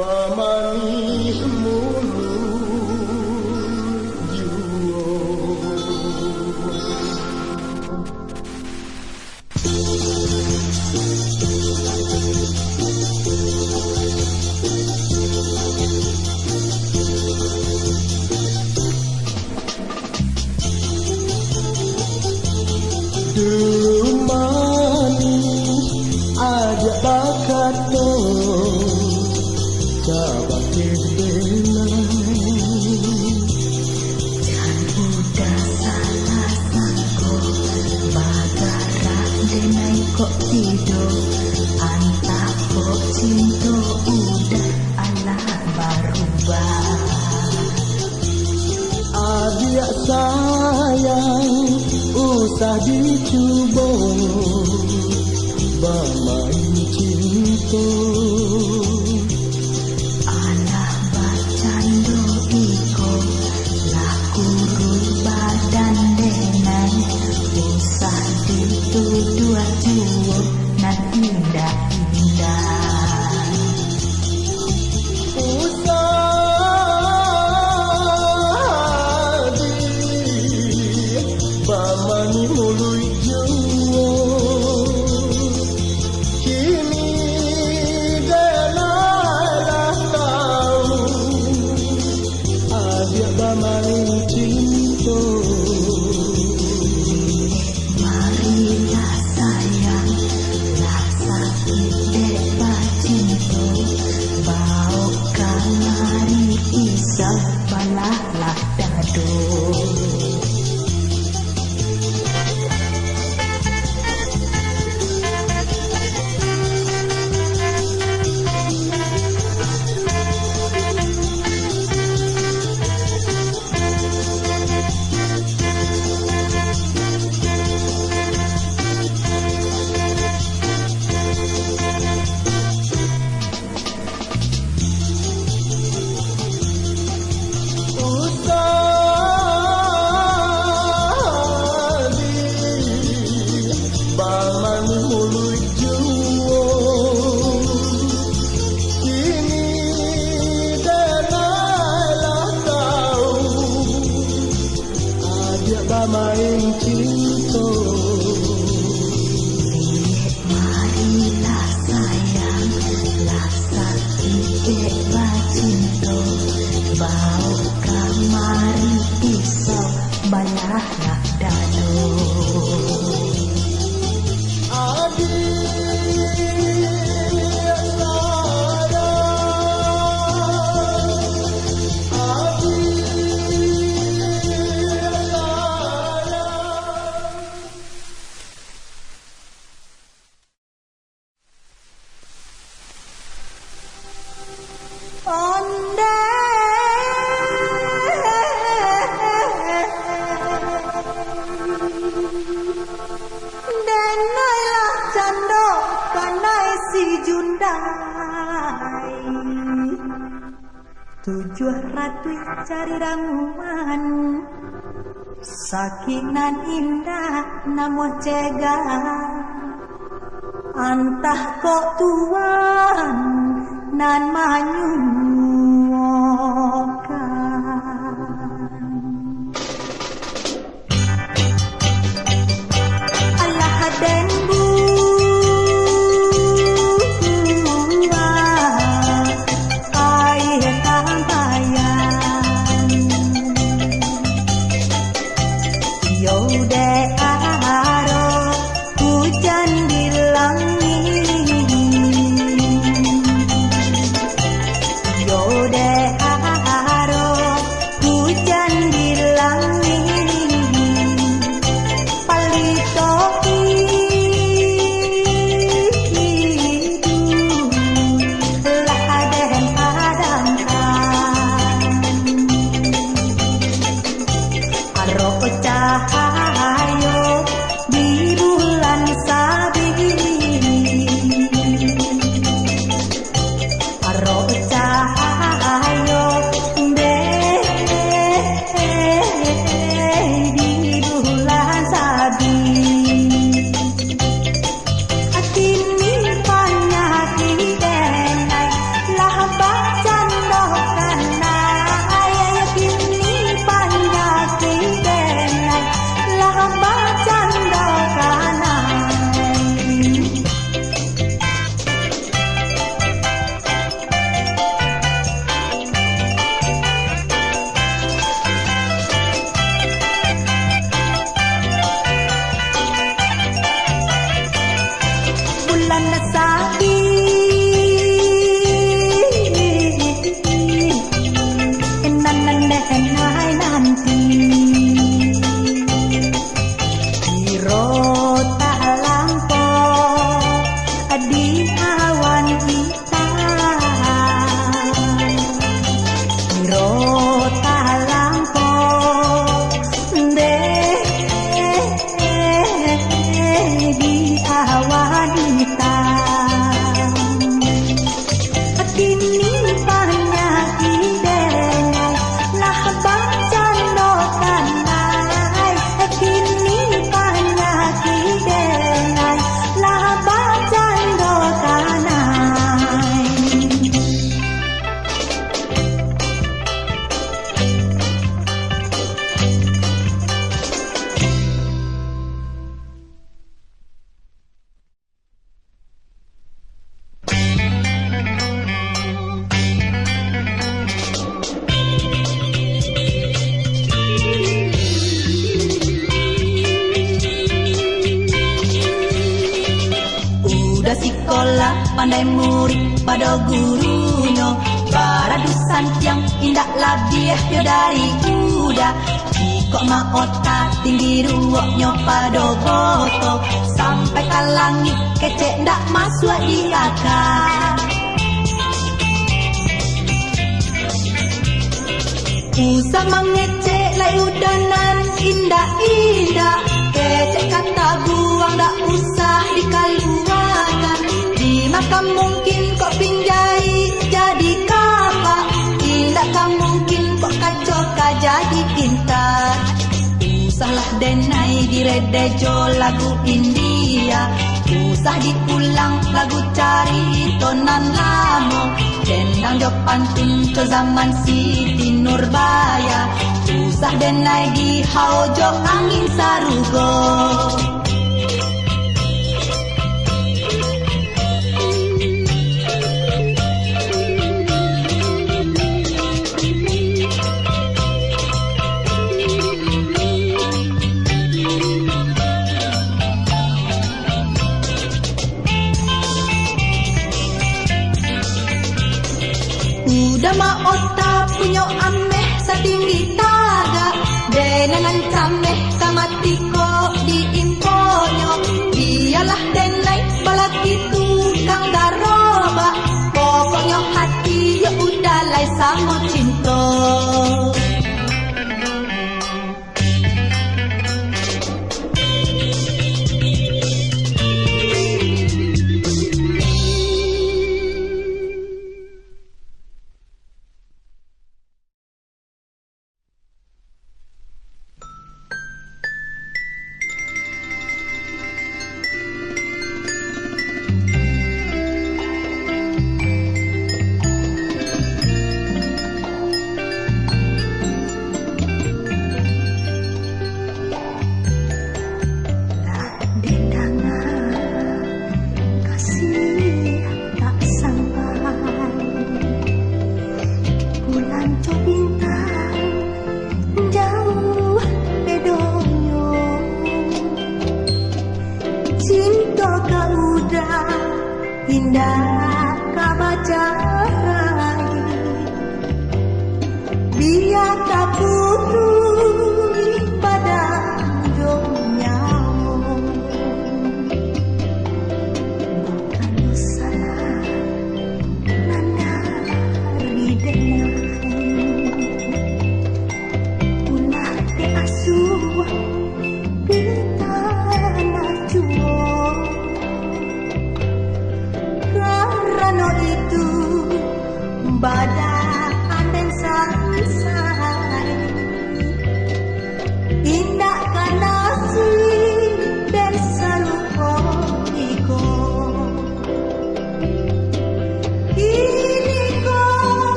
Bamani mulu Dumani aja bakat to cabak kebenai dan udah salah sangko bagarak denai kok tidur antah kok cinta udah alah berubah adik sayang usah dicoba bermain cinta alah bacando iko lah kurul badan denai usah dituduh juo nan indah-indah Bamani mului jauh kini denalah tahu adik bamani cinta marilah sayang lah sakit dek bacinto bau kamari isau balah lah dado Bamani mului jauh kini denalah tahu adik bamain cinta marilah sayang lah sakit dek bacinto bau kamari isau balah lah dado denailah cando kanai si Jundai 700 cari ramuan sakingan indah namun cegah antah kok tuan nan manyuokan alah den hujan di langit pada gurunya. Baradusan tiang indah lebih yo dari kuda. Jika ma otak tinggi ruoknya pada boto. Sampai ke langit kecek ndak masuk di akal. Usah mengecek lai udanan indah-indah. Kecek kata buang dak usah dikaluakan. Di makam mungkin kok pinjai jadi kapak. Tidak kan mungkin kok kacau jadi pintar. Usahlah denai diredejo lagu India. Usah diulang lagu cari tonan lama. Dendang jo pantun ke zaman Siti Nurbaya. Usah denai di haujo angin sarugo. Udah ma otak punya ameh setinggi taga. Denangan cameh kamati kok diimponyo. Dialah denai balaki tukang daroba. Pokoknya hati ya udah lai sama cinta.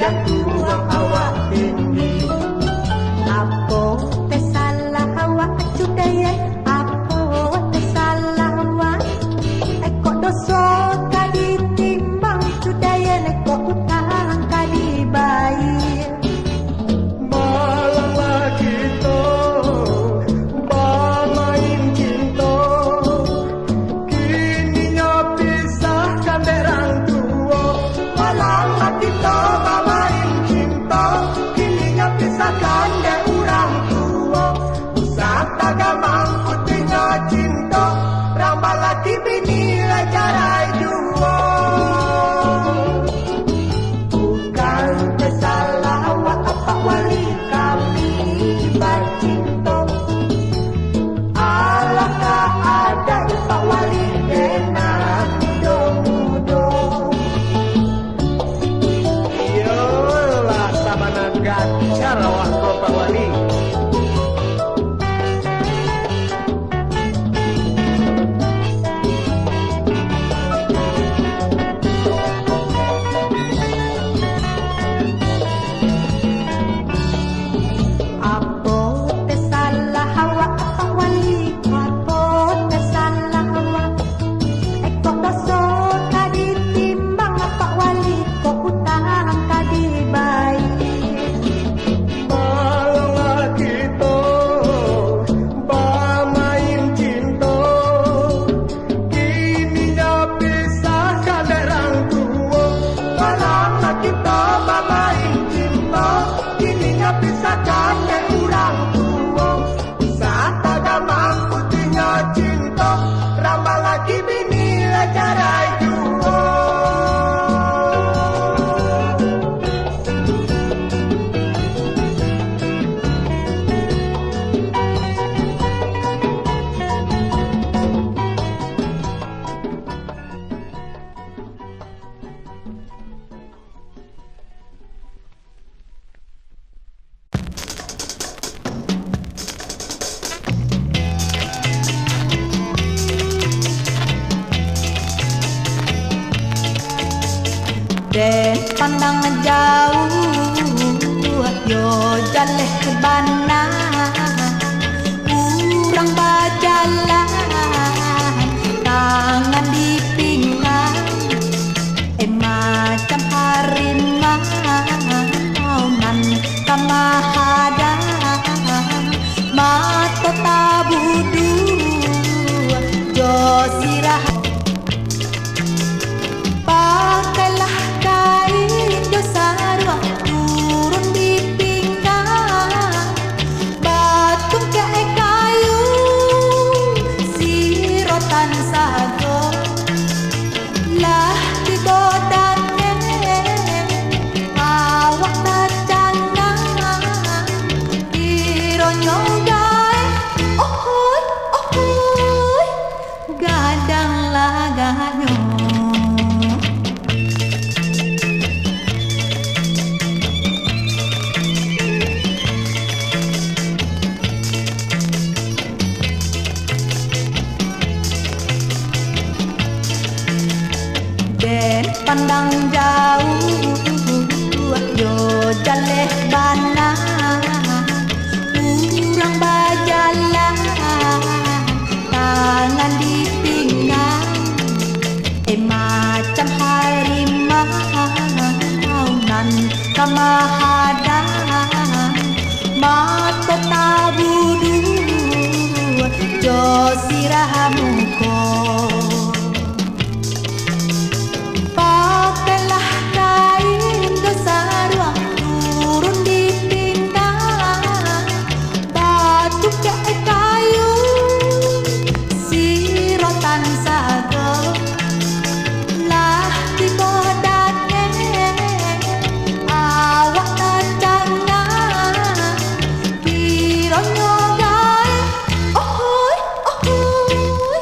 dan tuang awak tinggi. Apa te salah awak cudaya, apa te salah awak eko dosa kadi timbang cudaya neko utang kadi bayar. Malam lagi to bermain cinta, kininya pisahkan derang tua. Malam lagi to bermain cinta, kininya pisahkan der urang tua. Usah tagamang putihnya cinta, rambal lagi bini lejarai jua. Bukan kesalah awak apa wali kami bercinta. Alangkah ada pak wali dengan muda-muda. Iyalah sabana gacar awak ko pak wali. Apa te salah awak apa wali, apa te salah awak eko dosa kadi timbang apa wali ko utang kadi bayar. Malam lagi to bermain cinta, kininya pisahkan derang tua. Malam lagi to bermain cinta, kininya pisahkan der urang tua. Usah tagamang putihnya cinta, rambal lagi bini lejarai jua. Den pandang jauh yo jaleh ke bana, urang bajalan tangan di pinggang, macam harimau nan kamahada mata tabudu jo sirah. Pakailah kain jo sarua turun di pinggang, batu kae kayu sirotan sago lah di bodane awak tajangan ironyo gae ohoy ohoy gadang laganyo. Den pandang jauh yo jaleh bana, urang bajalan tangan di pinggang, macam harimau nan kamahada mata tabudu jo sirahamu ko. Pakailah kain jo sarua turun di pinggang, batu kae kayu sirotan sago lah di bodane awak tajangan ironyo gae ohoy ohoy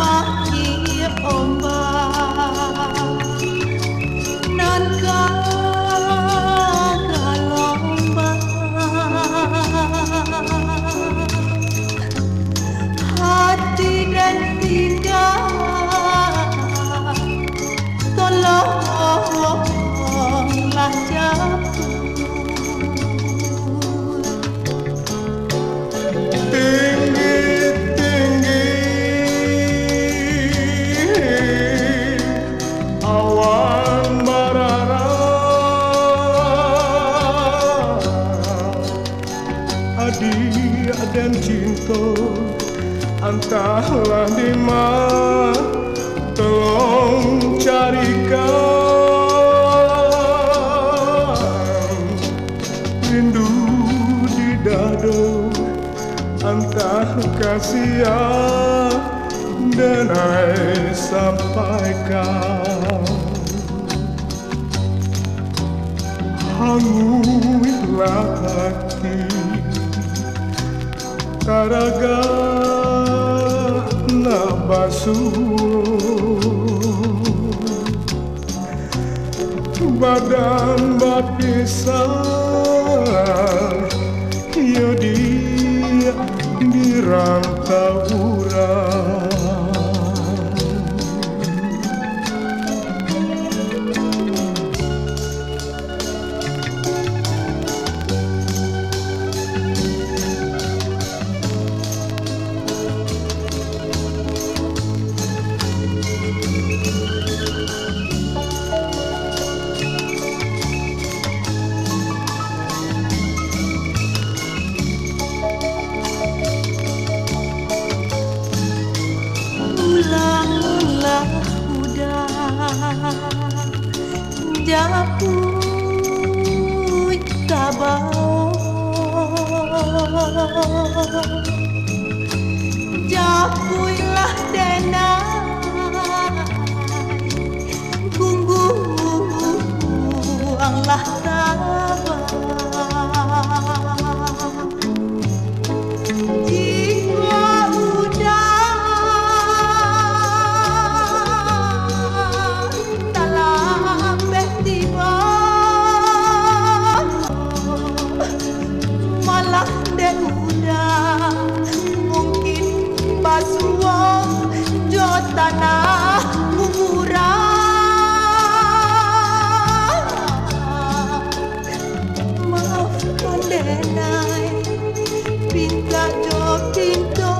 maki ombak nan kalombak hati dan tidak tolonglah jauh dan cinta entahlah di mana tolong carikan rindu di dado entah kasih dan sampaikan hanguilah hati karaga na basuh badan bapisah yo dia di rantau urang Japui kabau Japuilah denai Gungguanglah tabah tanah kuburan maafkan denai pinta do pinto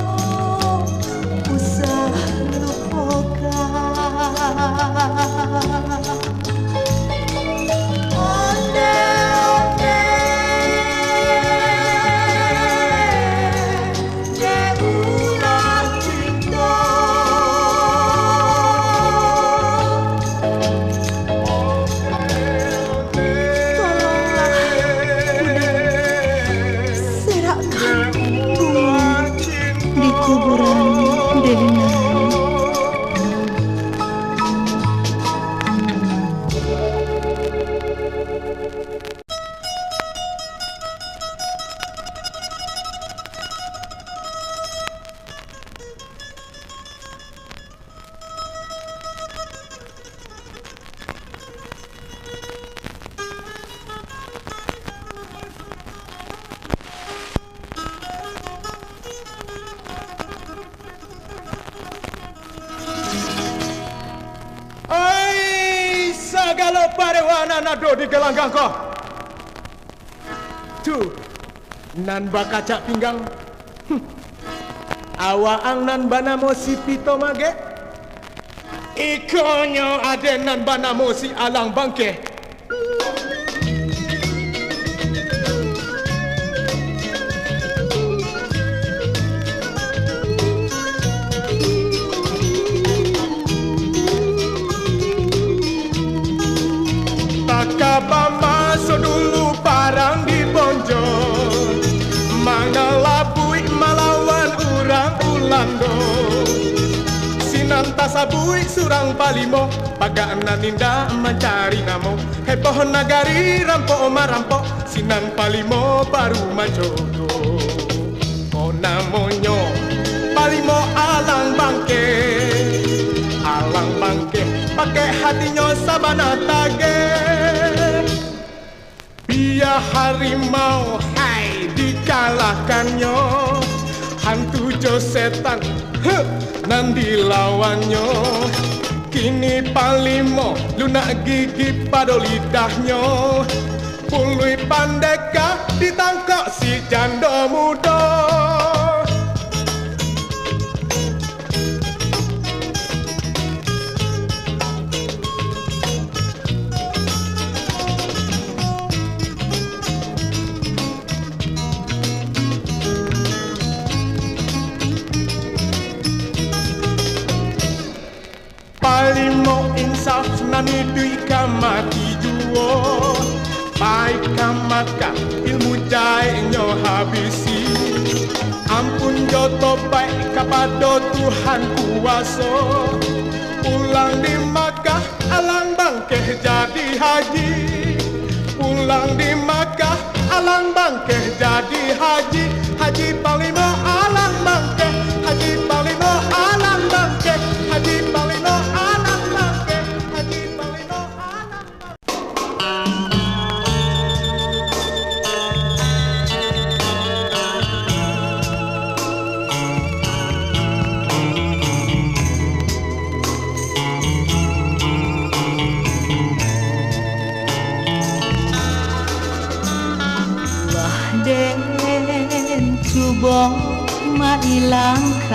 usah lupakan Kalau parewana nado di gelanggang ko tu nan bakacak pinggang awaang nan banamo si pito mage ikonyo aden nan banamo si alang bangke Kabama dulu parang di bonjol Mangalabui malawan urang ulando Sinanta sabui surang palimo Pagana ninda mencari namo Heboh nagari rampo marampo Sinan palimo baru majogo O namonyo palimo alang bangke mana tage. Biar harimau hai dikalahkannya, hantu jo setan nan dilawannya. Kini Palimo lunak gigi pada lidahnya, pului pandeka ditangkap si janda muda. Palimo insaf nani dui kamati juo, baik kamaka ilmu jahenya habisi. Ampun joto baik kepada Tuhan kuasa, pulang di Makkah alang bangkeh jadi haji. Pulang di Makkah alang bangkeh jadi haji. Haji Palimo alang bangkeh, Haji Palimo alang bangkeh, Haji Palimo alang bangkeh, Haji Palimo alang bangkeh. Den coba mailangkan,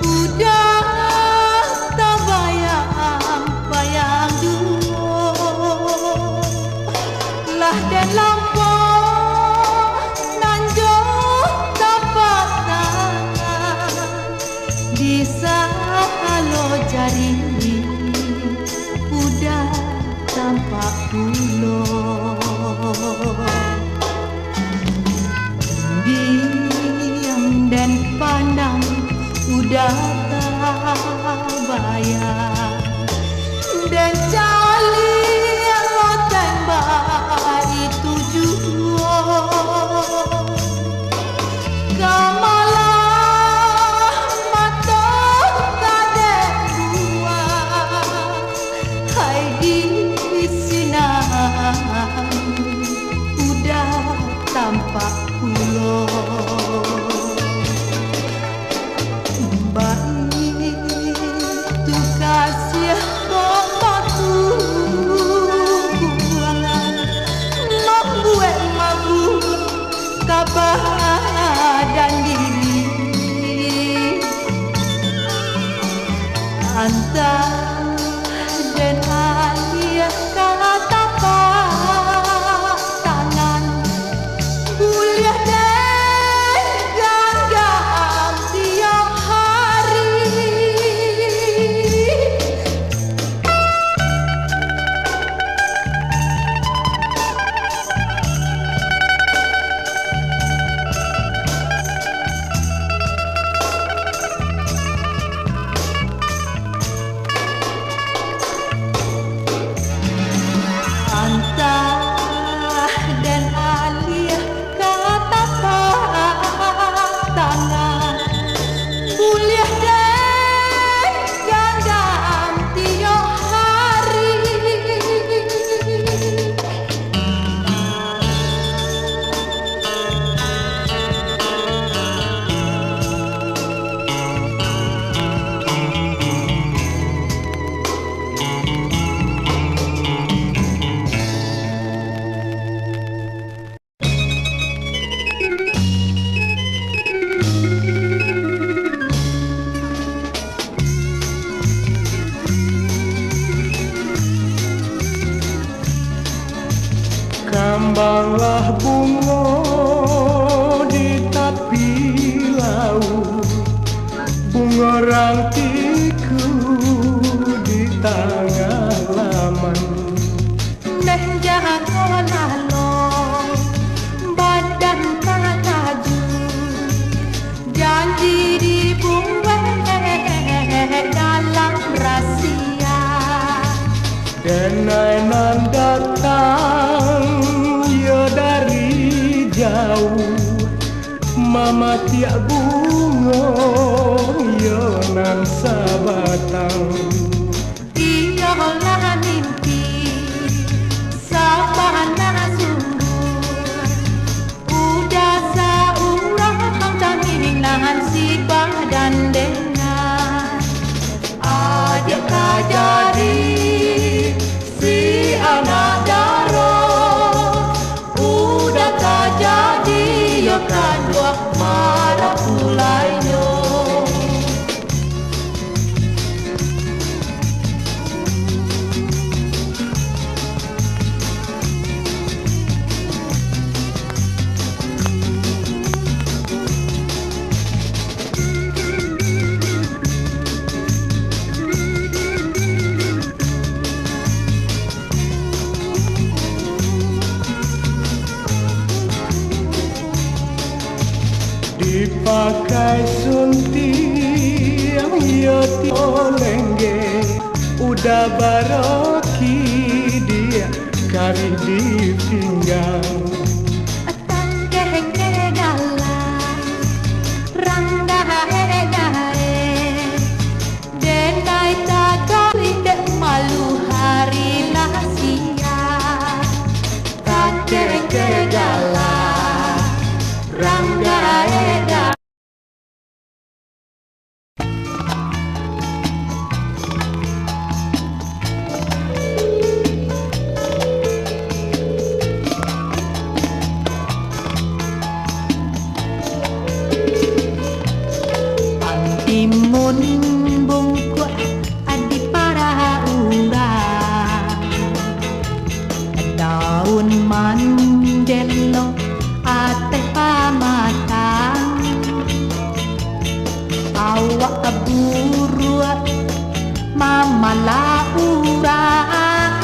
udah tak bayang duo lah dan lampau nanjo tapak tangan bisa lo jari udah tampak pulo. Diam dan pandang udah tak bayang, dan cali lo tembak itu juga kamalah mata tak ada buah. Hai di udah tampak pulo. Baik tu kasih batu buangan membuat mabuk kebadan diri. Antara dan alia kata tangan kuliah dan gagam tiap hari. Antah dan alia kata tangan kuliah dan gagam tiap hari. Kembanglah bunga di tepi laut, bunga rantiku di tengah laman. Neh jangan lalu badan tak laju, janji dibuat dalam rahasia. Denainan datang ya dari jauh, Mama tiak bungo yo nan sabatang. Iyo lah mimpi sabana sungguh. Udah saurang kang tamining nahan si badan dengar. Adik kajari si anak daro. Udah kajadi yo kadua marah pulainyo. Dipakai suntiang yo tolengge. Udah baroki dia kari di pinggang. Malu hari lasia kakek gala rangga eda. Antimun bungkuk adi para urang. Daun mandelo ate pamatang. Awak buru mamala urang.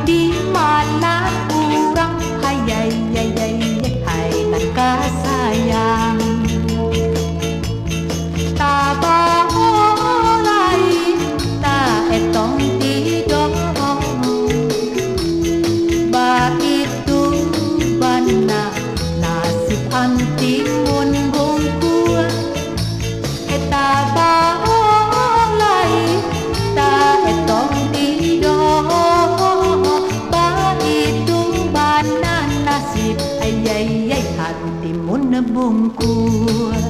Di mana urang hayai hai nak kasayang. Tabaholai ta etong tido. Ba itu bana nasib antimun bungkua. Tabaholai ta etong tido. Ba itu bana nasib ayai antimun bungkua.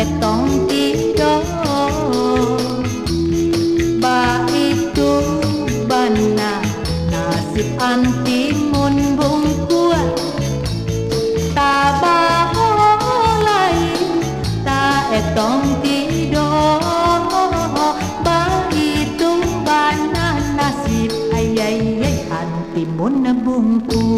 Etong tido. Ba itu bana nasib antimun bungkua. Tabaholai ta etong tido. Ba itu bana nasib ayai antimun bungkua.